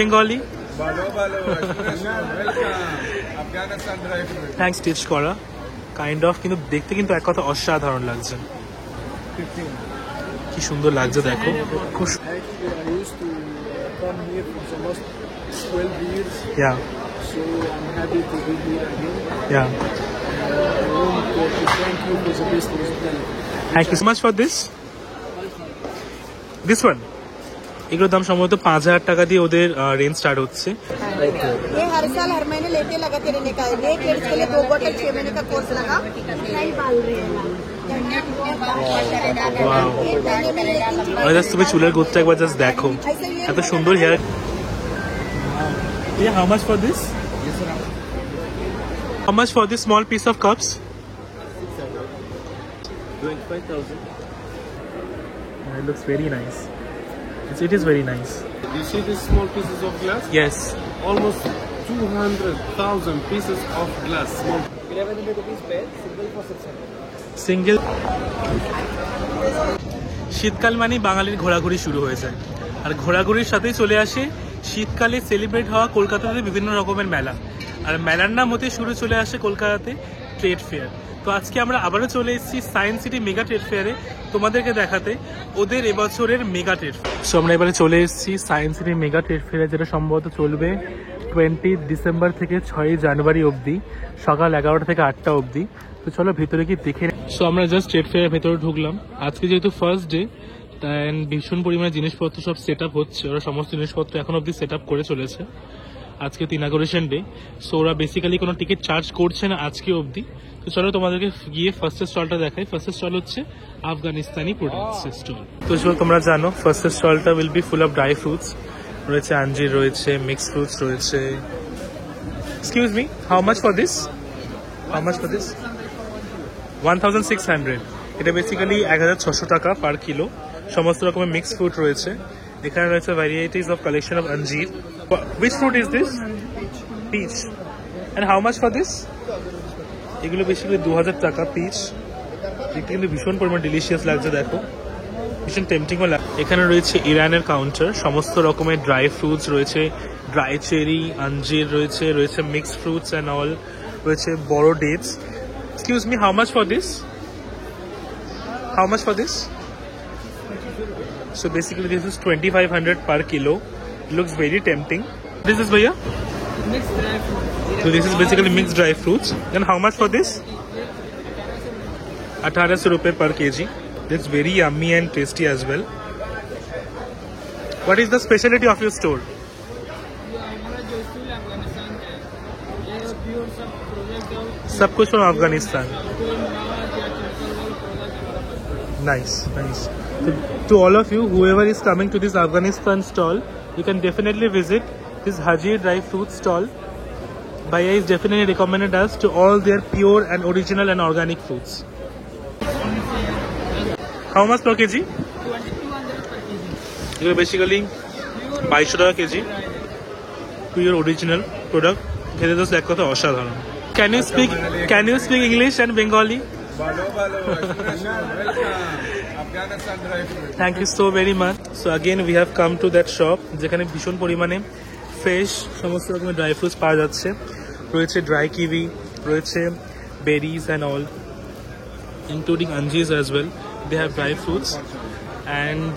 Bengali thanks stitch করা kind of, কিন্তু দেখতে কিন্তু এক কথা অসাধারণ লাগছে। কি সুন্দর লাগছে দেখো। খুব yeah so I'm happy to be here again. yeah I want to thank you for the best hospitality. Thank you so much for this one. এগুলোর দাম সম্ভবত 5000 টাকা দিয়ে ওদের রেঞ্জ স্টার্ট হচ্ছে। ये हर साल हर महीने लेते लगाते रहने का है। नए किड्स के लिए 2 बॉटल 6 महीने का कोर्स लगा नहीं पाल रहे हैं। তুমি চুলের গোছটা একবার জাস্ট দেখো, এত সুন্দর hair. Yeah, how much for this? Yes sir. How much for this small piece of cups? 25,000. It looks very nice. It is very nice. You see these small pieces of glass? Yes. Almost 200,000 pieces of glass. Small. 1100 rupees pair, single for 600. Single. শীতকাল মানে বাঙালির ঘোরাঘুরি শুরু হয়ে যায়, আর ঘোরাঘুরির সাথেই চলে আসে শীতকালে সেলিব্রেট হওয়া কলকাতাতে বিভিন্ন রকমের মেলা, আর মেলার নাম হতে শুরু চলে আসে কলকাতাতে ট্রেড ফেয়ার। তো আজকে আমরা আবারও চলে এসেছি সায়েন্স সিটি মেগা ট্রেড ফেয়ারে তোমাদেরকে দেখাতে ওদের এবছরের মেগা ট্রেড ফেয়ার। সো আমরা এবারে চলে এসেছি সায়েন্স সিটি মেগা ট্রেড ফেয়ারে, যেটা সম্ভবত চলবে 20 ডিসেম্বর থেকে 6 জানুয়ারি অবধি, সকাল 11টা থেকে 8টা অবধি। তো চলো ভিতরে কি দেখে। সো আমরা জাস্ট ট্রেড ফেয়ারের ভেতরে ঢুকলাম। আজকে যেহেতু ফার্স্ট ডে, তাই ভীষণ পরিমাণে জিনিসপত্র সব সেট আপ হচ্ছে, ওরা সমস্ত জিনিসপত্র এখন অবধি সেট আপ করে চলেছে। আজকে ইনঅগুরেশন ডে, সো ওরা বেসিক্যালি কোনো টিকিট চার্জ করছে না আজকে অবধি। তো চলো তোমাদেরকে গিয়ে ফার্স্টের স্টলটা দেখাই। ফার্স্টের স্টল হচ্ছে আফগানিস্তানি প্রোডাক্টসের স্টল। তো চলো তোমরা জানো ফার্স্টের স্টলটা will be full of dry fruits রয়েছে, আঞ্জির রয়েছে, মিক্স ফ্রুটস রয়েছে। Excuse me, how much for this? How much for this? 1600। এটা বেসিক্যালি 1600 টাকা পার কিলো। সমস্ত রকমের মিক্স ফ্রুট রয়েছে। এখানে রয়েছে ভ্যারিয়েটিস অফ কালেকশন অফ আঞ্জির। Which fruit is this? Peach. And how much for this? এগুলো বেসিক্যালি 2000 টাকা পিচ। দেখতে কিন্তু ভীষণ পরিমাণ ডিলিশিয়াস লাগছে, দেখো ভীষণ টেম্পটিংও লাগে। এখানে রয়েছে ইরানের কাউন্টার, সমস্ত রকমের ড্রাই ফ্রুটস রয়েছে, ড্রাই চেরি, আঞ্জির রয়েছে, রয়েছে মিক্সড ফ্রুটস অ্যান্ড অল, রয়েছে বড় dates. Excuse me, how much for this? How much for this? So basically this is 2500 per kilo. It looks very tempting. This is bhaiya? Mixed dry fruit. So this is basically mixed dry fruits. Then how much for this? 1800 rupees per kg. That's very yummy and tasty as well. What is the specialty of your store? सब कुछ from Afghanistan. Nice, nice. So, to all of you, whoever is coming to this Afghanistan stall, you can definitely visit this Hajir dry fruit stall. Bhaiya is definitely recommended us to all their pure and original and organic fruits. How much per kg? 2200 per kg. You basically 2200 টাকা KG, pure original product. খেতে তো এক কথা অসাধারণ। Can you speak English and Bengali? Thank you so very much. So again we have come to that shop যেখানে ভীষণ পরিমাণে fresh সমস্ত রকমের ড্রাই ফ্রুটস পাওয়া যাচ্ছে। রয়েছে ড্রাই কিউই, রয়েছে বেরিজ অ্যান্ড অল, ইনক্লুডিং আঞ্জিজ as well. They have dry fruits and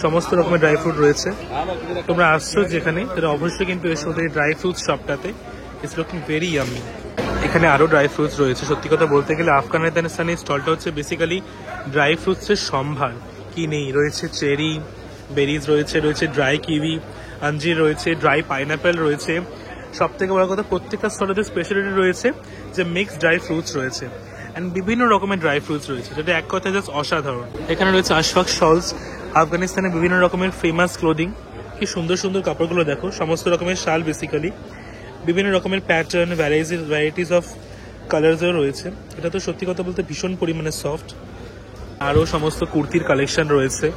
সমস্ত রকমের ড্রাই ফ্রুট রয়েছে। তোমরা আসছো যেখানে তাহলে অবশ্যই কিন্তু এসো ওদের ড্রাই ফ্রুটস শপটাতে। It's looking very yummy. এখানে আরও ড্রাই ফ্রুটস রয়েছে। সত্যি কথা বলতে গেলে আফগানিস্তানের স্টলটা হচ্ছে বেসিক্যালি ড্রাই ফ্রুটসের সম্ভার। কি নেই, রয়েছে চেরি, বেরিজ রয়েছে, রয়েছে ড্রাই কিউই, আঞ্জির রয়েছে, ড্রাই পাইনাপেল রয়েছে। সব থেকে বড় কথা প্রত্যেকটা স্টলের স্পেশালিটি রয়েছে যে মিক্সড ড্রাই ফ্রুটস রয়েছে অ্যান্ড বিভিন্ন রকমের ড্রাই ফ্রুটস রয়েছে, যেটা এক কথায় জাস্ট অসাধারণ। এখানে রয়েছে আশফাক শলস, আফগানিস্তানের বিভিন্ন রকমের ফেমাস ক্লোদিং। কি সুন্দর সুন্দর কাপড়গুলো দেখো, সমস্ত রকমের শাল বেসিক্যালি, বিভিন্ন রকমের প্যাটার্ন, ভ্যারাইটিস অফ কালার্সও রয়েছে। এটা তো সত্যি কথা বলতে ভীষণ পরিমাণে সফট। আরও সমস্ত কুর্তির কালেকশন রয়েছে,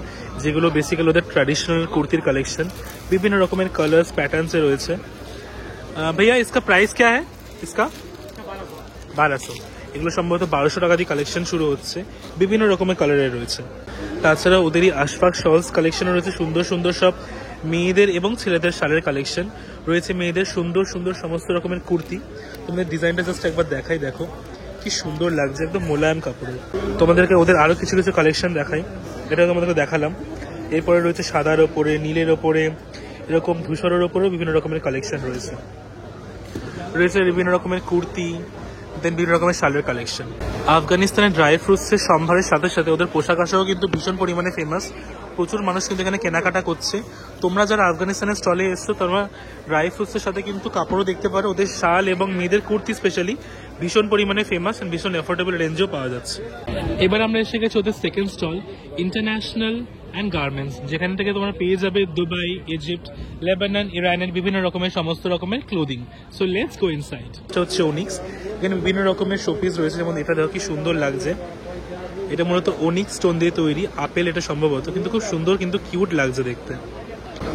যেগুলো বেসিক্যালি ওদের ট্র্যাডিশনাল কুর্তির কালেকশন। বিভিন্ন রকমের কালার্স প্যাটার্নসে রয়েছে। ভাইয়া ইসকা প্রাইস ক্যা হ্যায়? ইসকা 1200। এগুলো সম্ভবত 1200 টাকা দিয়ে কালেকশন শুরু হচ্ছে, বিভিন্ন রকমের কালারের রয়েছে। তাছাড়া ওদেরই আশফাক শলস কালেকশনও রয়েছে, সুন্দর সুন্দর সব মেয়েদের এবং ছেলেদের শালের কালেকশন রয়েছে। মেয়েদের সুন্দর সুন্দর সমস্ত রকমের কুর্তি। তোমাদের ডিজাইনটা জাস্ট একবার দেখাই, দেখো কি সুন্দর লাগছে, একদম মোলায়েম কাপড়ের। তোমাদেরকে ওদের আরো কিছু কিছু কালেকশন দেখাই, এটা তোমাদেরকে দেখালাম। এরপরে রয়েছে সাদার ওপরে, নীলের ওপরে, এরকম ধূসরের ওপরেও বিভিন্ন রকমের কালেকশন রয়েছে। রয়েছে বিভিন্ন রকমের কুর্তি, দেন বিভিন্ন রকমের শালের কালেকশন। আফগানিস্তানের ড্রাই ফ্রুটসের সম্ভারের সাথে সাথে ওদের পোশাক আশাকও কিন্তু ভীষণ পরিমাণে ফেমাস। প্রচুর মানুষ কিন্তু এখানে কেনাকাটা করছে। তোমরা যারা আফগানিস্তানের স্টলে এসছো তোমরা ড্রাই ফ্রুটসের সাথে কিন্তু কাপড়ও দেখতে পারো। ওদের শাল এবং মেয়েদের কুর্তি স্পেশালি ভীষণ পরিমাণে ফেমাস এন্ড ভীষণ অ্যাফোর্ডেবল রেঞ্জেও পাওয়া যাচ্ছে। এবার আমরা এসে গেছি ওদের second stall, international and garments, যেখান থেকে তোমরা পেয়ে যাবে দুবাই, ইজিপ্ট, লেবানন, ইরানের বিভিন্ন রকমের সমস্ত রকমের clothing. So let's go inside. এটা হচ্ছে ওনিক্স, এখানে বিভিন্ন রকমের শোপিস রয়েছে, যেমন এটা দেখো কি সুন্দর লাগছে। এটা মূলত ওনিক্স স্টোন দিয়ে তৈরি, আপেল এটা সম্ভবত, কিন্তু খুব সুন্দর কিন্তু কিউট লাগছে দেখতে।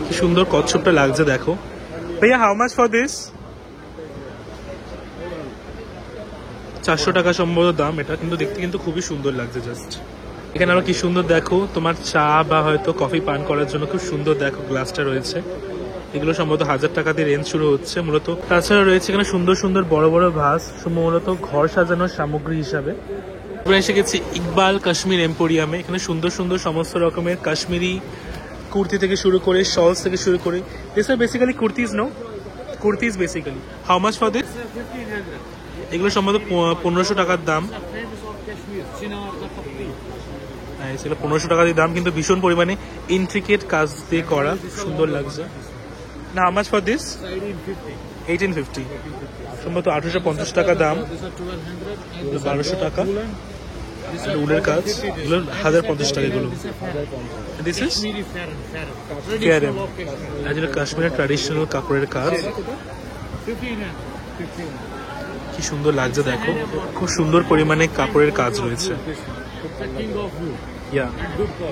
কি সুন্দর কচ্ছপটা লাগছে দেখো। ভাইয়া হাউ মাচ ফর দিস? 400 টাকা সম্ভবত দাম এটা, কিন্তু দেখতে কিন্তু খুবই সুন্দর লাগছে জাস্ট। এখানে আরো কি সুন্দর দেখো, তোমার চা বা হয়তো কফি পান করার জন্য খুব সুন্দর দেখো গ্লাসটা রয়েছে। এগুলো সম্ভবত 1000 টাকা দিয়ে রেঞ্জ শুরু হচ্ছে মূলত। তাছাড়া রয়েছে এখানে সুন্দর সুন্দর বড় বড় ভাস, মূলত ঘর সাজানোর সামগ্রী হিসাবে। আমরা এসে গেছি ইকবাল কাশ্মীর এম্পোরিয়ামে। এখানে সুন্দর সুন্দর সমস্ত রকমের কাশ্মীরি কুর্তি থেকে শুরু করে, শলস থেকে শুরু করে, this are basically kurtis, no kurtis basically. How much for this? এগুলো সম্ভবত 1500 টাকার দাম। হ্যাঁ, সেগুলো 1500 টাকা দিয়ে দাম, কিন্তু ভীষণ পরিমাণে ইন্ট্রিকেট কাজ দিয়ে করা, সুন্দর লাগছে। না, হাউ মাচ ফর দিস? 1850, সম্ভবত 1850 টাকা দাম, 1200 টাকা। উলের কাজ, এগুলো 1050 টাকা এগুলো। দিস ইজ ফেয়ারেন, আসলে কাশ্মীরের ট্র্যাডিশনাল কাপড়ের কাজ। কি সুন্দর লাগছে দেখো, খুব সুন্দর পরিমাণে কাপড়ের কাজ রয়েছে।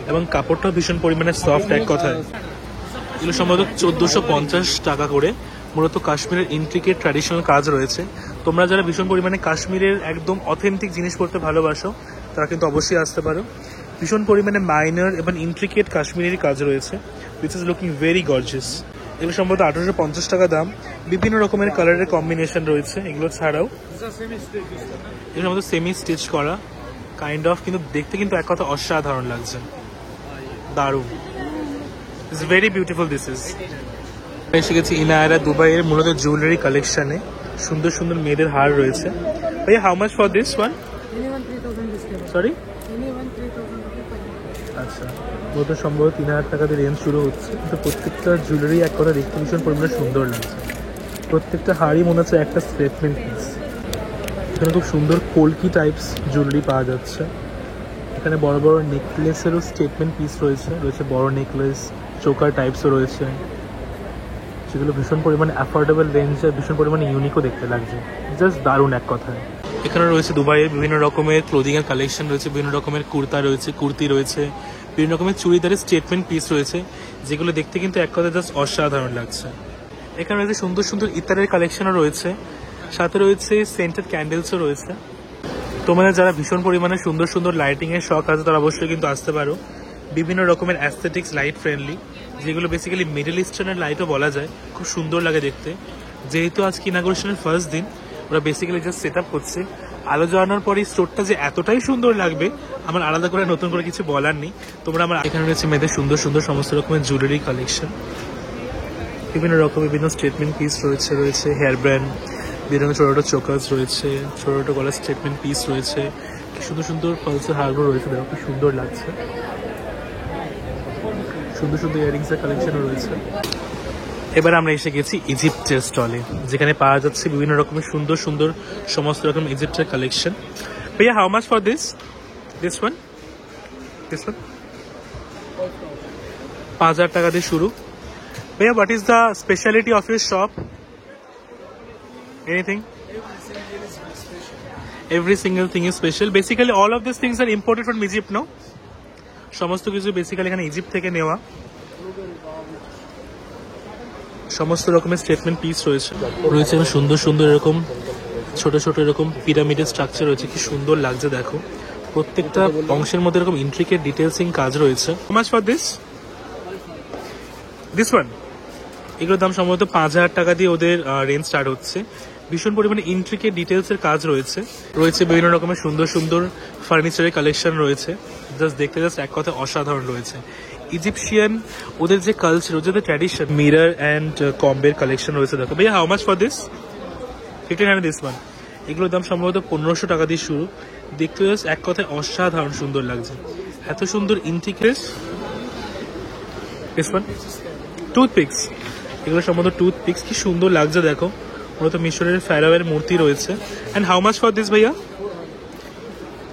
এবং কাপড়টাও ভীষণ পরিমাণে সফট এক কথায়। এগুলো সম্ভবত 1450 টাকা করে। মূলত কাশ্মীরের ইন্ট্রিকেট ট্র্যাডিশনাল কাজ রয়েছে। তোমরা যারা ভীষণ পরিমাণে কাশ্মীরের একদম অথেন্টিক জিনিস পড়তে ভালোবাসো তারা কিন্তু অবশ্যই আসতে পারো। ভীষণ পরিমাণে মাইনার এবং ইন্ট্রিকেট কাশ্মীরের কাজ রয়েছে, which is looking very gorgeous. এগুলো সম্ভবত 1850 টাকা দাম। বিভিন্ন রকমের কালারের কম্বিনেশন রয়েছে এগুলো ছাড়াও। এগুলো সম্ভবত সেমি স্টিচ করা কাইন্ড অফ, কিন্তু দেখতে কিন্তু এক কথা অসাধারণ লাগছে, দারুণ। It's very beautiful. This is. এসে গেছি ইনায়রা দুবাইয়ের মূলত জুয়েলারি কালেকশনে। সুন্দর সুন্দর মেয়েদের হার রয়েছে। ভাইয়া how much for this one? Sorry, আচ্ছা, মূলত সম্ভবত 3000 টাকা দিয়ে রেঞ্জ শুরু হচ্ছে, কিন্তু প্রত্যেকটা জুয়েলারি এক কথা দেখতে ভীষণ পরিমাণে সুন্দর লাগছে। প্রত্যেকটা হাড়ি মনে হচ্ছে একটা স্টেটমেন্ট পিস। এখানে খুব সুন্দর কলকি টাইপস জুয়েলারি পাওয়া যাচ্ছে। এখানে বড় বড় নেকলেসেরও স্টেটমেন্ট পিস রয়েছে, বড় নেকলেস, চোকার টাইপসও রয়েছে, যেগুলো ভীষণ পরিমাণে অ্যাফোর্ডেবল রেঞ্জে ভীষণ পরিমাণে ইউনিকও দেখতে লাগছে, জাস্ট দারুণ এক কথায়। এখানে রয়েছে দুবাইয়ের বিভিন্ন রকমের ক্লোদিং এর কালেকশন রয়েছে, বিভিন্ন রকমের কুর্তা রয়েছে, কুর্তি রয়েছে, বিভিন্ন রকমের চুড়িদারের স্টেটমেন্ট পিস রয়েছে, যেগুলো দেখতে কিন্তু এক কথায় জাস্ট অসাধারণ লাগছে। এখানে রয়েছে সুন্দর সুন্দর ইত্যারের কালেকশনও রয়েছে, সাথে রয়েছে সেন্টেড ক্যান্ডেলসও রয়েছে। তোমরা যারা ভীষণ পরিমাণে সুন্দর সুন্দর লাইটিং এর শখ আছে তারা অবশ্যই কিন্তু আসতে পারো। বিভিন্ন রকমের অ্যাস্থেটিক্স লাইট ফ্রেন্ডলি, যেগুলো বেসিক্যালি মিডল ইস্টার্নের লাইটও বলা যায়, খুব সুন্দর লাগে দেখতে। যেহেতু আজকে ইনাগুরেশনের ফার্স্ট দিন, ওরা বেসিক্যালি জাস্ট সেট আপ করছে। আলো জ্বালানোর পরে স্টোরটা যে এতটাই সুন্দর লাগবে আমার আলাদা করে নতুন করে কিছু বলার নেই। তোমরা আমার এখানে রয়েছে মেয়েদের সুন্দর সুন্দর সমস্ত রকমের জুয়েলারি কালেকশন, বিভিন্ন রকমের বিভিন্ন স্টেটমেন্ট পিস রয়েছে হেয়ার ব্র্যান্ড, বিভিন্ন ছোটো ছোটো চোকার্স রয়েছে, ছোটো ছোটো গলার স্টেটমেন্ট পিস রয়েছে, সুন্দর সুন্দর পালসের হারগুলো রয়েছে, দেখো কি সুন্দর লাগছে। সুন্দর সুন্দর ইয়ারিংসের কালেকশনও রয়েছে। এবার আমরা এসে গেছি ইজিপ্টের স্টলে, যেখানে পাওয়া যাচ্ছে বিভিন্ন রকমের সুন্দর সুন্দর সমস্ত রকম ইজিপ্টের কালেকশন। ভাইয়া how much for this one? 5000 টাকা দিয়ে শুরু। ভাইয়া what is the speciality of your shop? Anything? Every single thing is special. Basically all of these things are imported from Egypt, no? সমস্ত কিছু বেসিক্যালি এখানে ইজিপ্ট থেকে নেওয়া। সমস্ত রকমের স্টেটমেন্ট পিস রয়েছে সুন্দর সুন্দর এরকম ছোট ছোট এরকম পিরামিডের স্ট্রাকচার রয়েছে, কি সুন্দর লাগছে দেখো। প্রত্যেকটা অংশের মধ্যে এরকম ইন্ট্রিকেট ডিটেলসিং কাজ রয়েছে। How much for this? This one, এগুলোর দাম সম্ভবত 5,000 টাকা দিয়ে ওদের রেঞ্জ স্টার্ট হচ্ছে। ভীষণ পরিমাণে ইন্ট্রিকেট ডিটেলসের কাজ রয়েছে, বিভিন্ন রকমের সুন্দর সুন্দর ফার্নিচারের কালেকশন রয়েছে। জাস্ট দেখতে এক কথা অসাধারণ রয়েছে। ইজিপশিয়ান ওদের যে কালচার, ওদের ট্র্যাডিশন, মিরর অ্যান্ড কম্বের কালেকশন রয়েছে। দেখো ভাইয়া, how much for this? 1500 this one. এগুলোর দাম সম্ভবত 1500 টাকা দিয়ে শুরু। দেখতে এক কথায় অসাধারণ সুন্দর লাগছে, এত সুন্দর ইন্ট্রিকেট। দিস ওয়ান টুথপিক্স, এগুলো সম্ভবত টুথপিক্স, কি সুন্দর লাগছে দেখো। মূলত মিশরের ফ্যারাওয়ের মূর্তি রয়েছে। And how much for this ভাইয়া?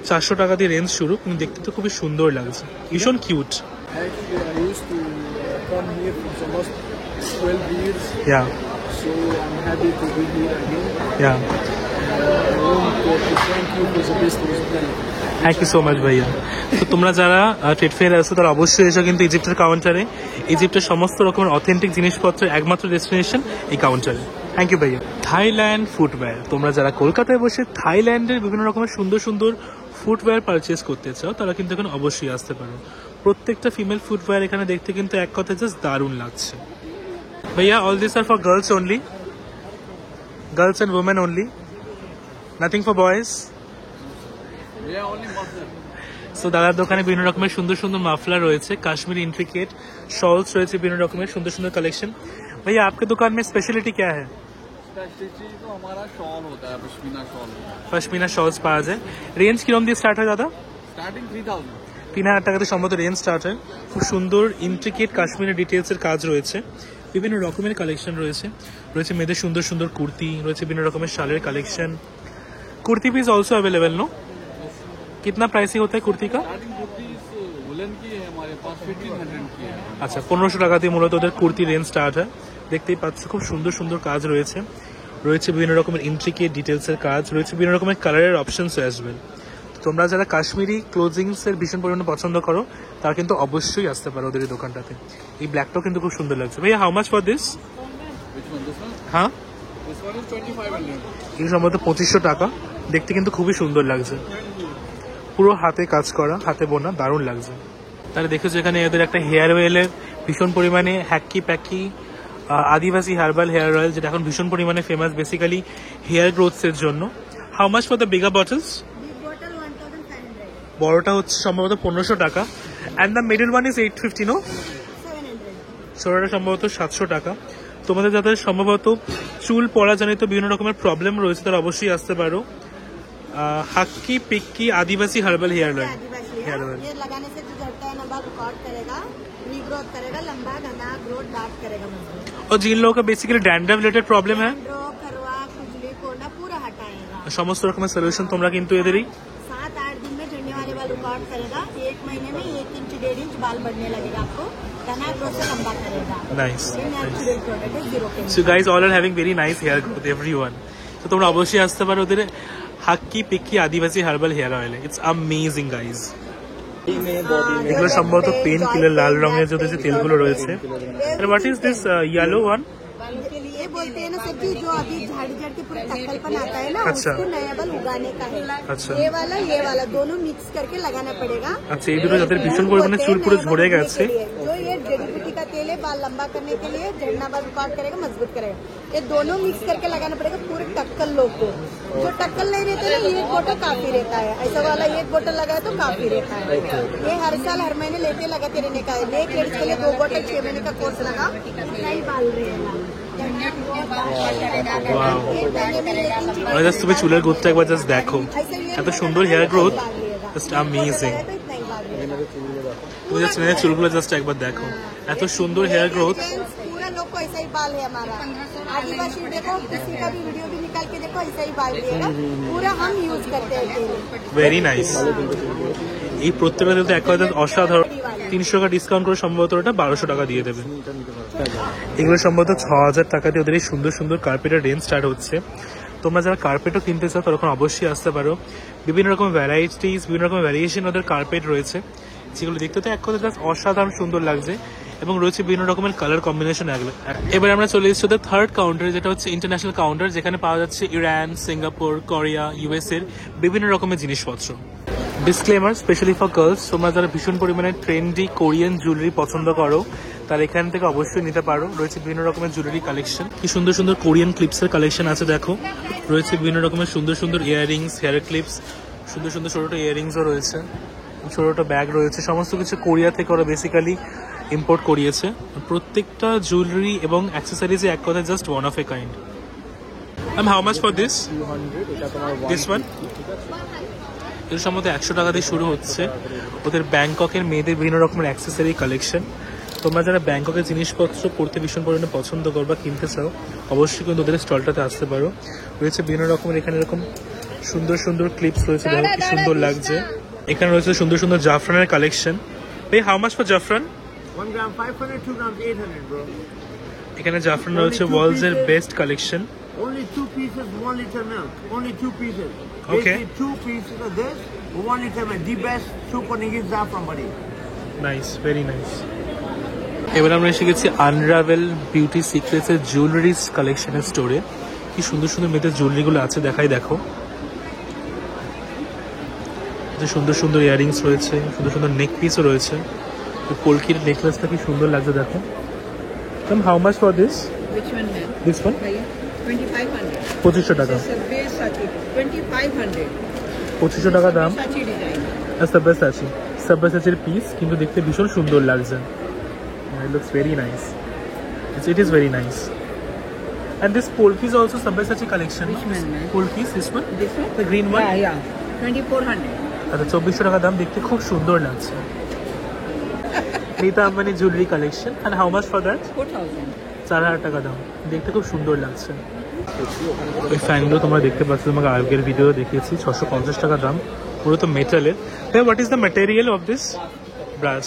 400 টাকা দিয়ে রেঞ্জ শুরু, কিন্তু দেখতে তো খুবই সুন্দর লাগছে, ভীষণ cute. Actually, I used to come here for the last 12 years, yeah so I'm happy to be here again. Yeah I want to thank you for the best hospitality. Thank you so much ভাইয়া। তো তোমরা যারা trade fair আসো তারা অবশ্যই এসো কিন্তু ইজিপ্টের কাউন্টারে। ইজিপ্টের সমস্ত রকমের অথেন্টিক জিনিসপত্রের একমাত্র ডেস্টিনেশন এই কাউন্টারে। থ্যাংক ইউ ভাইয়া। থাইল্যান্ড ফুটওয়্যার, তোমরা যারা কলকাতায় বসে থাইল্যান্ডের বিভিন্ন রকমের সুন্দর সুন্দর ফুটওয়্যার পারচেস করতে চাও তারা কিন্তু এখানে অবশ্যই আসতে পারো। প্রত্যেকটা ফিমেল ফুটওয়্যার এখানে দেখতে কিন্তু এক কথায় জাস্ট দারুণ লাগছে। ভাইয়া, all this are for girls only? Girls and women only? Nothing for boys? Yeah, only mother. So দাদার দোকানে বিভিন্ন রকমের সুন্দর সুন্দর মাফলার রয়েছে, কাশ্মীরি ইন্ট্রিকেট शॉल्स রয়েছে, বিভিন্ন রকমের সুন্দর সুন্দর কালেকশন। भैया आपके दुकान में स्पेशलिटी क्या है? स्पेशलिटी तो हमारा शॉल होता है, पश्मीना शॉल। पश्मीना शॉल्स পাওয়া যায়। রেঞ্জ কিরকম দিয়ে স্টার্ট হয় দাদা? स्टार्टिंग 3000। 3000 টাকা থেকে সম্ভবত রেঞ্জ স্টার্ট হয়। খুব সুন্দর ইন্ট্রিকেট কাশ্মীরি ডিটেলসের কাজ রয়েছে, বিভিন্ন রকমের কালেকশন রয়েছে। রয়েছে মেয়েদের সুন্দর সুন্দর কুর্তি, রয়েছে বিভিন্ন রকমের শালের collection. Kurti piece also available no? कितना प्राइसिंग होता है कुर्ती का? स्टार्टिंग कुर्ती वुलन की है हमारे पास, 1500 की है। আচ্ছা, 1500 টাকা দিয়ে মূলত ওদের কুর্তি রেঞ্জ স্টার্ট হয়। দেখতেই পাচ্ছ খুব সুন্দর সুন্দর কাজ রয়েছে। রয়েছে বিভিন্ন রকমের ইন্ট্রিকেট ডিটেলসের কাজ, রয়েছে বিভিন্ন রকমের কালারের অপশনস আসবে। তোমরা যারা কাশ্মীরি ক্লোজিংসের ভীষণ পরিমাণে পছন্দ করো তারা কিন্তু অবশ্যই আসতে পারো ওদের এই দোকানটাতে। এই ব্ল্যাকটাও কিন্তু খুব সুন্দর লাগছে। ভাইয়া, how much for this? Which one? This one? হ্যাঁ, This one is 2500। এই সম্ভবত 2500 টাকা। দেখতে কিন্তু খুবই সুন্দর লাগছে, পুরো হাতে কাজ করা, হাতে বোনা, দারুণ লাগছে। তাহলে দেখেছো এখানে এদের একটা হেয়ার অয়েলের ভীষণ পরিমাণে হ্যাকি প্যাকি আদিবাসী হার্বাল হেয়ার অয়েল, যেটা এখন ভীষণ পরিমাণে ফেমাস বেসিক্যালি হেয়ার গ্রোথসের জন্য। How much for the bigger bottles? Big bottle 1500. বড়টা হচ্ছে সম্ভবত 1500 টাকা। And the middle one is 850 no? 700. ছোটটা সম্ভবত 700 টাকা। তোমাদের যাদের সম্ভবত চুল পড়া জনিত বিভিন্ন রকমের প্রবলেম রয়েছে তারা অবশ্যই আসতে পারো। হাক্কি পিক্কি আদিবাসী হার্বাল হেয়ার অয়েল। आदिवासी हेयर है। ऑयल। ये लगाने से जो झड़ता है ना बाल रिकॉर्ड करेगा, रीग्रोथ करेगा, लंबा घना ग्रोथ डार्क करेगा मजबूत। और जिन लोगों का बेसिकली डैंड्रफ रिलेटेड प्रॉब्लम है, ड्रो खरवा खुजली कोना पूरा हटाएगा। সমস্ত রকমের সলিউশন তোমরা কিন্তু এদেরই। 7-8 दिन में झड़ने वाले बाल रिकॉर्ड करेगा। 1 महीने में 1 इंच 1.5 इंच बाल बढ़ने लगेगा आपको। घना ग्रोथ से लंबा करेगा। नाइस। ये नेचुरल प्रोडक्ट है, zero chemical. So you guys all are having very nice hair growth, everyone. तो তোমরা অবশ্যই আসতে পারো ওদের হাক্কি পিক্কি আদিবাসী herbal hair oil. It's amazing guys. এগুলো সম্ভবত পেন কিলার লাল রঙের যে তেলগুলো রয়েছে। আর what is this yellow one? ये बोलते हैं ना सर जी, जो अभी झाड़ी झाड़ के पूरा टक्कलपन आता है ना, अच्छा। उसको नया बाल उगाने का है। अच्छा। ये वाला दोनों मिक्स करके लगाना पड़ेगा। আচ্ছা, এই দুটো যাদের ভীষণ পরিমাণে চুল পুরো ঝরে গেছে, जो ये जड़ी बूटी का तेल है बाल लंबा करने के लिए, झड़ना बाल रिकॉर्ड करेगा, मजबूत करेगा। ये दोनों मिक्स करके लगाना पड़ेगा पूरे टक्कल लोग को। जो टक्कल नहीं रहते ना, ये एक बोतल काफी रहता है। ऐसा वाला एक बोतल लगाए तो काफी रहता है। ये हर साल हर महीने लेते लगाते रहने का है। एक लेडीज के लिए 2 बोतल 6 महीने का कोर्स लगा, इतना ही बाल रहेगा। জাস্ট তুমি চুলের গ্রোথটা একবার জাস্ট দেখো, এত সুন্দর হেয়ার গ্রোথ, জাস্ট अमेजिंग। তুমি জাস্ট মেয়ের চুলগুলো জাস্ট একবার দেখো, এত সুন্দর হেয়ার গ্রোথ। पूरा लोग को ऐसा ही बाल है हमारा। आदिवासी देखो, किसी का भी वीडियो भी निकाल के देखो, ऐसा ही बाल रहेगा। पूरा हम यूज करते हैं तेल। Very nice. এই প্রত্যেকটা দিতে এক কথা অসাধারণ। 300 টাকা ডিসকাউন্ট করে সম্ভবত ওটা 1200 টাকা দিয়ে দেবে। এগুলো সম্ভবত 6000 টাকা দিয়ে ওদের এই সুন্দর সুন্দর কার্পেটের রেঞ্জ স্টার্ট হচ্ছে। তোমরা যারা কার্পেটও কিনতে চাও তখন অবশ্যই আসতে পারো। বিভিন্ন রকম ভ্যারাইটিস, বিভিন্ন রকম ভ্যারিয়েশন ওদের কার্পেট রয়েছে, যেগুলো দেখতে তো এক কথা জাস্ট অসাধারণ সুন্দর লাগছে। এবং রয়েছে বিভিন্ন রকমের কালার কম্বিনেশন। এবার আমরা চলে এসেছি ওদের থার্ড কাউন্টারে, যেটা হচ্ছে ইন্টারন্যাশনাল কাউন্টার, যেখানে পাওয়া যাচ্ছে ইরান, সিঙ্গাপুর, কোরিয়া, ইউএস এর বিভিন্ন রকমের জিনিসপত্র। ডিসক্লেমার স্পেশালি ফর গার্লস, তোমরা যারা ভীষণ পরিমাণে ট্রেন্ডি কোরিয়ান জুয়েলারি পছন্দ করো তার এখান থেকে অবশ্যই নিতে পারো। রয়েছে বিভিন্ন রকমের জুয়েলারি কালেকশন, কি সুন্দর সুন্দর কোরিয়ান ক্লিপসের কালেকশন আছে দেখো। রয়েছে বিভিন্ন রকমের সুন্দর সুন্দর ইয়াররিংস, হেয়ার ক্লিপস, সুন্দর সুন্দর ছোটো ছোটো ইয়াররিংসও রয়েছে, ছোটো ছোটো ব্যাগ রয়েছে। সমস্ত কিছু কোরিয়া থেকে ওরা বেসিক্যালি ইম্পোর্ট করিয়েছে। প্রত্যেকটা জুয়েলারি এবং অ্যাক্সেসরিজ এক কথায় just one of a kind. How much for this? This one এর সম্বন্ধে 100 টাকা দিয়ে শুরু হচ্ছে ওদের ব্যাংককের মেয়েদের বিভিন্ন রকমের অ্যাক্সেসরি কালেকশন। তোমরা যারা ব্যাংককের জিনিসপত্র পড়তে ভীষণ পরিমাণে পছন্দ করো বা কিনতে চাও, অবশ্যই কিন্তু ওদের স্টলটাতে আসতে পারো। রয়েছে বিভিন্ন রকমের এখানে এরকম সুন্দর সুন্দর ক্লিপস রয়েছে, দেখো কি সুন্দর লাগছে। এখানে রয়েছে সুন্দর সুন্দর জাফরানের কালেকশন। ভাই হাউ মাচ ফর জাফরান? 1 gram 500, 2 grams 800, bro. এখানে জাফরান রয়েছে ওয়ার্ল্ডস এর best collection. Only 2 pieces, 1 liter milk. Only 2 pieces. Okay. Basically 2 pieces of this, 1 liter milk. The best super niggas saffron, buddy. Nice, very nice. এবার আমরা এসে গেছি আনরাভেল beauty secrets এর জুয়েলারিজ কালেকশনের স্টোরে। কি সুন্দর সুন্দর মেয়েদের জুয়েলারিগুলো আছে দেখাই দেখো। যে সুন্দর সুন্দর ইয়াররিংস রয়েছে, সুন্দর সুন্দর নেক পিসও রয়েছে। কলকির নেকলেসটা কি সুন্দর লাগছে দেখো। How much for this? Which one, ma'am? This one 2500. 2500 টাকা। Sabyasachi, 2500. 2500 টাকা দাম। Sabyasachi design. সাব্যাসাচির পিস, কিন্তু দেখতে ভীষণ সুন্দর লাগছে। It looks very nice. It is very nice. And this polki is also Sabyasachi collection. Which one, ma'am? Polki, this one? This one? The green one? Yeah. 2400. আচ্ছা 2400 টাকা দাম, দেখতে খুব সুন্দর লাগছে। Nita Ambani jewellery collection. And how much for that? 4000. 4000 টাকা দাম, দেখতে খুব সুন্দর লাগছে। ওই ফ্যানগুলো তোমরা দেখতে পাচ্ছ, তোমাকে আগের ভিডিও দেখিয়েছি, 650 টাকা দাম, পুরো তো মেটালের। What is the material of this? Brass,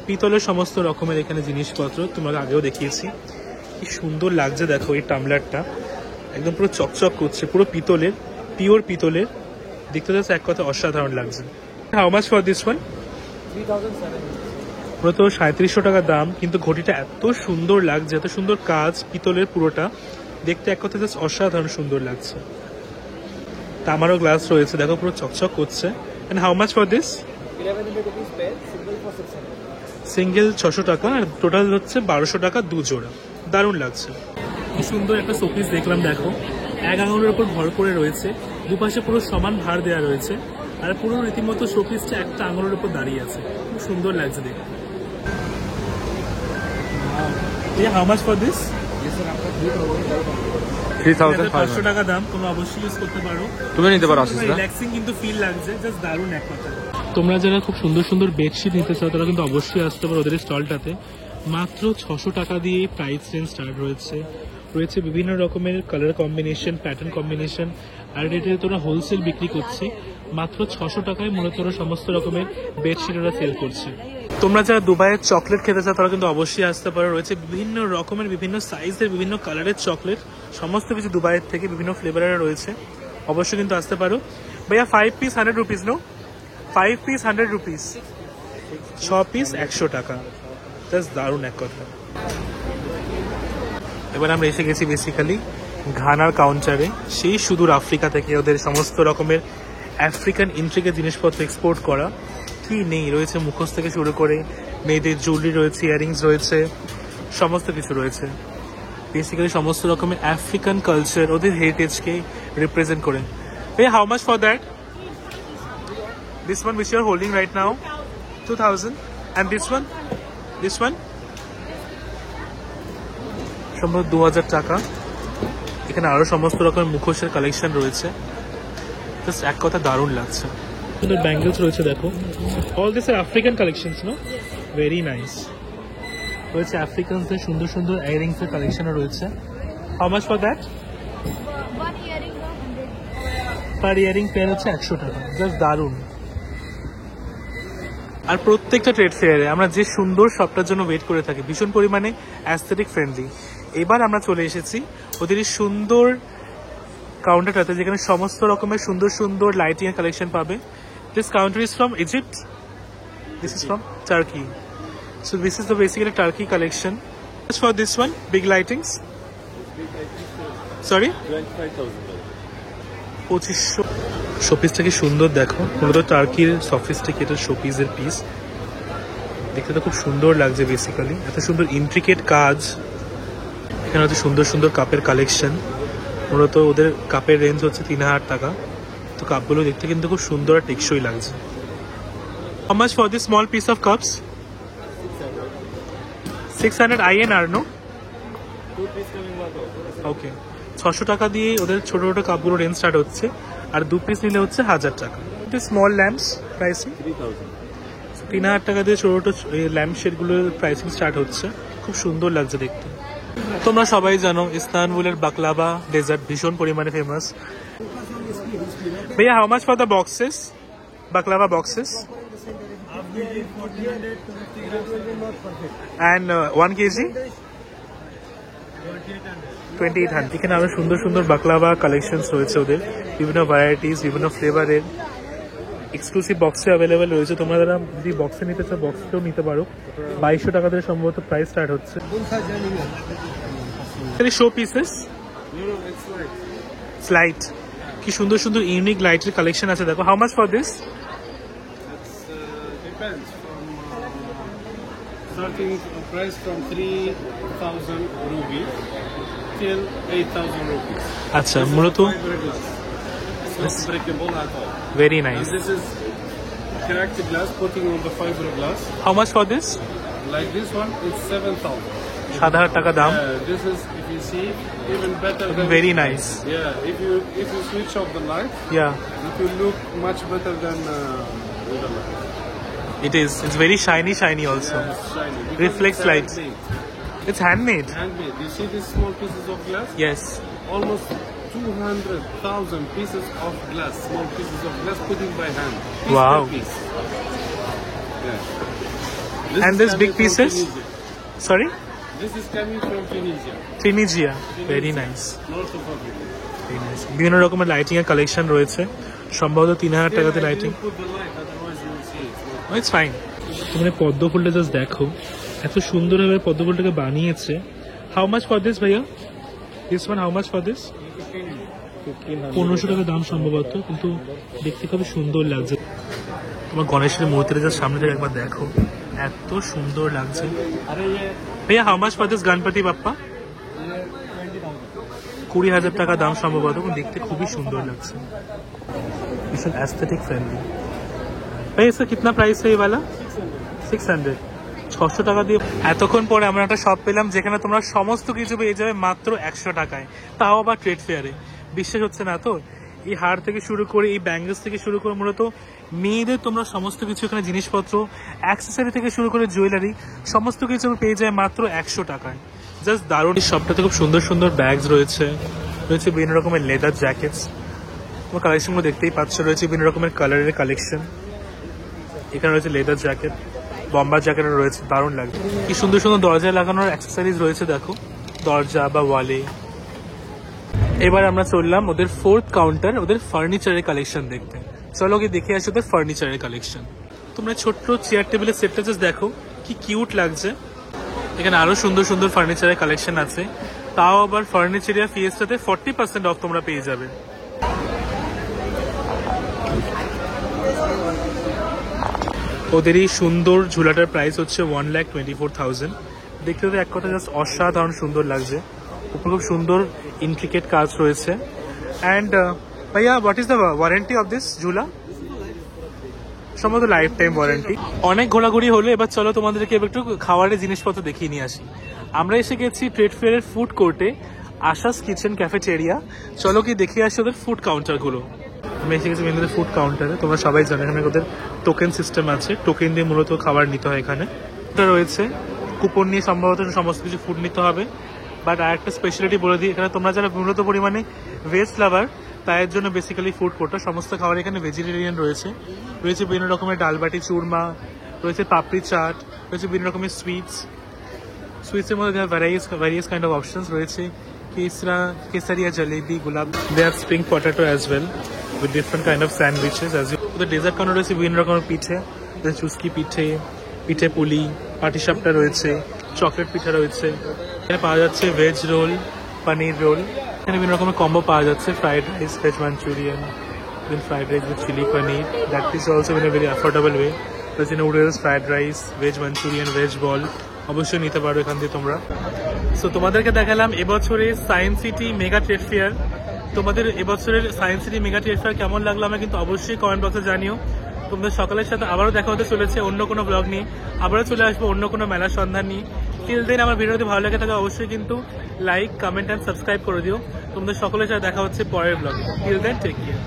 পিতলের সমস্ত রকমের এখানে জিনিসপত্র তোমাকে আগেও দেখিয়েছি। কি সুন্দর লাগছে দেখো, এই টামলারটা একদম পুরো চকচক করছে, পুরো পিতলের, পিওর পিতলের, দেখতে যাচ্ছে এক কথা অসাধারণ লাগছে। How much for this one? 3700. পুরো তো 3700 টাকা দাম, কিন্তু ঘটিটা এত সুন্দর লাগছে, এত সুন্দর কাজ পিতলের, পুরোটা দেখতে এক কথা জাস্ট অসাধারণ সুন্দর লাগছে। তামারও গ্লাস রয়েছে দেখো, পুরো চকচক করছে। And how much for this? 1100 rupees pair, single for 600. Single 600 টাকা, আর টোটাল হচ্ছে 1200 টাকা 2 জোড়া। দারুণ লাগছে। কি সুন্দর একটা শোপিস দেখলাম দেখো, 1 আঙুলের উপর ভর করে রয়েছে, দুপাশে পুরো সমান ভার দেওয়া রয়েছে, আর পুরো রীতিমতো শোপিসটা একটা আঙুলের উপর দাঁড়িয়ে আছে, খুব সুন্দর লাগছে দেখতে। How much for this? 3500 টাকা দাম, তোমরা অবশ্যই ইউজ করতে পারো, তুমি নিতে পারো আশিস দা। রিল্যাক্সিং কিন্তু ফিল লাগছে, জাস্ট দারুণ এক কথা। তোমরা যারা খুব সুন্দর সুন্দর বেডশিট নিতে চাও তারা কিন্তু অবশ্যই আসতে পারো ওদের স্টলটাতে। মাত্র 600 টাকা দিয়ে প্রাইস রেঞ্জ স্টার্ট হয়েছে। রয়েছে বিভিন্ন রকমের কালার কম্বিনেশন, প্যাটার্ন কম্বিনেশন, আর এটা তোরা হোলসেল বিক্রি করছে। মাত্র 600 টাকায় মূলত ওরা সমস্ত রকমের বেডশিট ওরা সেল করছে। তোমরা যারা দুবাইয়ের চকলেট খেতে চাও তারা কিন্তু অবশ্যই আসতে পারো। রয়েছে বিভিন্ন রকমের, বিভিন্ন সাইজের, বিভিন্ন কালারের চকলেট, সমস্ত কিছু দুবাইয়ের থেকে বিভিন্ন ফ্লেভারের রয়েছে, অবশ্যই কিন্তু আসতে পারো। ভাইয়া 5 piece 100 rupees, no 5 piece 100 rupees, 6 piece 100 টাকা, জাস্ট দারুণ এক কথা। এবার আমরা এসে গেছি বেসিক্যালি ঘানার কাউন্টারে। সেই সুদূর আফ্রিকা থেকে ওদের সমস্ত রকমের আফ্রিকান ইন্ট্রিকের জিনিসপত্র এক্সপোর্ট করা, কি নেই রয়েছে, মুখোশ থেকে শুরু করে মেয়েদের জুয়েলারি রয়েছে, ইয়ারিংস রয়েছে, সমস্ত কিছু রয়েছে। বেসিক্যালি সমস্ত রকমের আফ্রিকান কালচার, ওদের হেরিটেজকে রিপ্রেজেন্ট করে। Hey, how much for that? This one which you are holding right now, 2000. And this one? This one? সম্ভবত 2000 টাকা। এখানে আরো সমস্ত রকমের মুখোশের কালেকশন রয়েছে, জাস্ট এক কথা দারুণ লাগছে। সুন্দর ব্যাঙ্গলস রয়েছে দেখো, all this are African collections, no very nice. রয়েছে আফ্রিকানসদের সুন্দর সুন্দর ইয়ারিংসের কালেকশনও রয়েছে। How much for that? Per earring pair হচ্ছে 100 টাকা, জাস্ট দারুণ। আর প্রত্যেকটা ট্রেড ফেয়ারে আমরা যে সুন্দর শপটার জন্য ওয়েট করে থাকি, ভীষণ পরিমাণে অ্যাস্থেটিক ফ্রেন্ডলি। এবার আমরা চলে এসেছি ওদের এই সুন্দর কাউন্টারটাতে, যেখানে সমস্ত রকমের সুন্দর সুন্দর লাইটিং এর কালেকশন পাবে। This counter is from Egypt, this is from turkey, so this is the basically turkey collection. For this one big lightings, sorry 2500। শোপিসটা কি সুন্দর দেখো, মূলত টার্কির সফিস্টিকেটেড শোপিসের পিস। দেখতে তো খুব সুন্দর লাগছে বেসিক্যালি, এত সুন্দর ইন্ট্রিকেট কাজ। এখানে হচ্ছে সুন্দর সুন্দর কাপের কালেকশন। মূলত ওদের কাপের রেঞ্জ হচ্ছে 3000 টাকা। তো কাপগুলো দেখতে কিন্তু খুব সুন্দর আর টেকসই লাগছে। How much for this small piece of cups? 600 INR, no? ওকে, 600 টাকা দিয়ে ওদের ছোট ছোট কাপগুলো রেঞ্জ স্টার্ট হচ্ছে, আর 2 পিস নিলে হচ্ছে 1000 টাকা। স্মল ল্যাম্পস প্রাইসিং 3000 টাকা দিয়ে ছোট ছোট ল্যাম্প শেডগুলোর প্রাইসিং স্টার্ট হচ্ছে। খুব সুন্দর লাগছে দেখতে। তোমরা সবাই জানো ইস্তানবুলের বাকলাভা ডেজার্ট ভীষণ পরিমাণে ফেমাস। ভাইয়া, how much for the boxes, baklava boxes? And 1 kg 2800। এখানে আরো সুন্দর সুন্দর বাকলাভা কালেকশনস রয়েছে ওদের, বিভিন্ন ভ্যারাইটিস, বিভিন্ন ফ্লেভারের এক্সক্লুসিভ বক্সে অ্যাভেলেবেল রয়েছে। তোমরা যারা যদি বক্সে নিতে চাও বক্সেও নিতে পারো। 2200 টাকা থেকে সম্ভবত প্রাইস স্টার্ট হচ্ছে। শো পিসেস লাইট, কি সুন্দর সুন্দর ইউনিক লাইটের কালেকশন আছে দেখো। How much for this? Starting price from 3,000 rupees till 8,000 rupees. আচ্ছা, মূলত It's not breakable at all. Very And nice. this is cracked glass, putting on the fiber glass. How much for this? Like this one, it's 7,000. 7000 টাকা দাম। This is, if you see, even better than very nice. Yeah, if you switch off the light, yeah, it will look much better than with the light. it is. It's very shiny also. It's shiny. Because Reflex it's lights. handmade. It's handmade. Handmade. You see these small pieces of glass? Yes. Almost 200,000 pieces of glass, small pieces of glass put in by hand. Piece Wow. per piece. Yeah. This And is these coming big from pieces? Tunisia. Sorry? This is coming from Tunisia. Tunisia. Very nice. North of Africa. Very nice. বিভিন্ন রকমের lighting এর collection রয়েছে, সম্ভবত 3000 টাকাতে Still, I lighting. didn't put the light, otherwise you will see it. It's fine. তোমরা পদ্ম ফুলটা just দেখো, এত সুন্দরভাবে পদ্ম ফুলটাকে বানিয়েছে। হাউ মাচ ফর দিস ভাইয়া? This one how much for this? 1500 টাকা দাম সম্ভবত, কিন্তু দেখতে খুব সুন্দর লাগছে। তোমার গণেশের মূর্তিটা জাস্ট সামনে থেকে একবার দেখো, এত সুন্দর লাগছে। ভাইয়া, how much for this Ganpati Bappa? 20,000 টাকা দাম সম্ভবত, দেখতে খুবই সুন্দর লাগছে, ভীষণ অ্যাস্থেটিক ফ্রেন্ডলি। ভাই इसका कितना प्राइस है ये वाला? 600। 600 টাকা দিয়ে। এতক্ষণ পরে আমরা একটা শপ পেলাম যেখানে তোমরা সমস্ত কিছু পেয়ে যাবে মাত্র 100 টাকায়, তাও আবার ট্রেড ফেয়ারে। বিশ্বাস হচ্ছে না তো? এই হার থেকে শুরু করে, এই ব্যাঙ্গলস থেকে শুরু করে, মূলত মেয়েদের তোমরা সমস্ত কিছু এখানে জিনিসপত্র, অ্যাক্সেসরি থেকে শুরু করে জুয়েলারি, সমস্ত কিছু পেয়ে যায় মাত্র 100 টাকায়। জাস্ট দারুণ। এই শপটাতে খুব সুন্দর সুন্দর ব্যাগস রয়েছে, রয়েছে বিভিন্ন রকমের লেদার জ্যাকেটস। তোমার কালেকশনগুলো দেখতেই পাচ্ছ, রয়েছে বিভিন্ন রকমের কালারের কালেকশন। এখানে রয়েছে লেদার জ্যাকেট, বম্বার জ্যাকেটও রয়েছে, দারুণ লাগে। কি সুন্দর সুন্দর দরজায় লাগানোর অ্যাক্সেসরিজ রয়েছে দেখো, দরজা বা ওয়ালে। এবার আমরা চললাম ওদের 4th কাউন্টার, ওদের ফার্নিচারের কালেকশন দেখতে। চলো গিয়ে দেখে আসি ওদের ফার্নিচারের কালেকশন। তোমরা ছোট্ট চেয়ার টেবিলের সেটটা জাস্ট দেখো, কি কিউট লাগছে। এখানে আরো সুন্দর সুন্দর ফার্নিচারের কালেকশন আছে, তাও আবার ফার্নিচারিয়া ফিয়েস্টাতে 40% অফ তোমরা পেয়ে যাবে। ওদের এই সুন্দর ঝুলাটার প্রাইস হচ্ছে 1,24,000। দেখতে তো এক কথা জাস্ট অসাধারণ সুন্দর লাগছে। উপর খুব সুন্দর ইন্ট্রিকেট কাজ রয়েছে। অ্যান্ড ভাইয়া, what is the warranty of this ঝুলা? সম্ভবত লাইফ টাইম ওয়ারেন্টি। অনেক ঘোরাঘুরি হলো, এবার চলো তোমাদেরকে এবার একটু খাবারের জিনিসপত্র দেখিয়ে নিয়ে আসি। আমরা এসে গেছি ট্রেড ফেয়ারের ফুড কোর্টে, আশাস কিচেন ক্যাফেটেরিয়া। চলো কি দেখে আসি ওদের ফুড কাউন্টারগুলো। আমি এসে গেছি মেনলি ফুড কাউন্টারে। তোমরা সবাই জানো এখানে ওদের টোকেন সিস্টেম আছে, টোকেন দিয়ে মূলত খাবার নিতে হয়। এখানে এটা রয়েছে কুপন নিয়ে সম্ভবত সমস্ত কিছু ফুড নিতে হবে। বাট আর একটা স্পেশালিটি বলে দিই, এখানে তোমরা যারা মূলত পরিমাণে ভেজ লাভার তাদের জন্য বেসিক্যালি ফুড কোর্টটা। সমস্ত খাবার এখানে ভেজিটেরিয়ান রয়েছে, রয়েছে বিভিন্ন রকমের ডালবাটি চুরমা, রয়েছে পাপড়ি চাট, রয়েছে বিভিন্ন রকমের সুইটসের মধ্যে ভ্যারিয়াস কাইন্ড অফ অপশনস রয়েছে। কেসারিয়া, জলেবি, গুলাব। They have spring potato as well with different kind of sandwiches. ওদের ডেজার্ট কাউন্টার রয়েছে বিভিন্ন রকমের পিঠে, চুস্কি পিঠে, পিঠে পুলি, পাটিসাপটা রয়েছে, চকলেট পিঠা রয়েছে। এখানে পাওয়া যাচ্ছে ভেজ রোল, পনির রোল। এখানে বিভিন্ন রকমের কম্বো পাওয়া যাচ্ছে, fried rice, veg Manchurian, then fried rice with chilli paneer. That is also in a very affordable way. রয়েছে noodles, fried rice, veg Manchurian, veg ball, অবশ্যই নিতে পারো এখান থেকে তোমরা। সো তোমাদেরকে দেখালাম এবছরের science city mega trade fair. তোমাদের এবছরের science city mega trade fair কেমন লাগলো আমাকে কিন্তু অবশ্যই কমেন্ট বক্সে জানিও। তোমাদের সকালের সাথে আবারও দেখা হতে চলেছে অন্য কোনো ব্লগ নিয়ে, আবারও চলে আসবো অন্য কোনো মেলার সন্ধান নিয়ে। টিল দেন আমার ভিডিওটি ভালো লেগে থাকে অবশ্যই কিন্তু লাইক, কমেন্ট অ্যান্ড সাবস্ক্রাইব করে দিও। তোমাদের সকলের সাথে দেখা হচ্ছে পরের ব্লগে। Till then take care.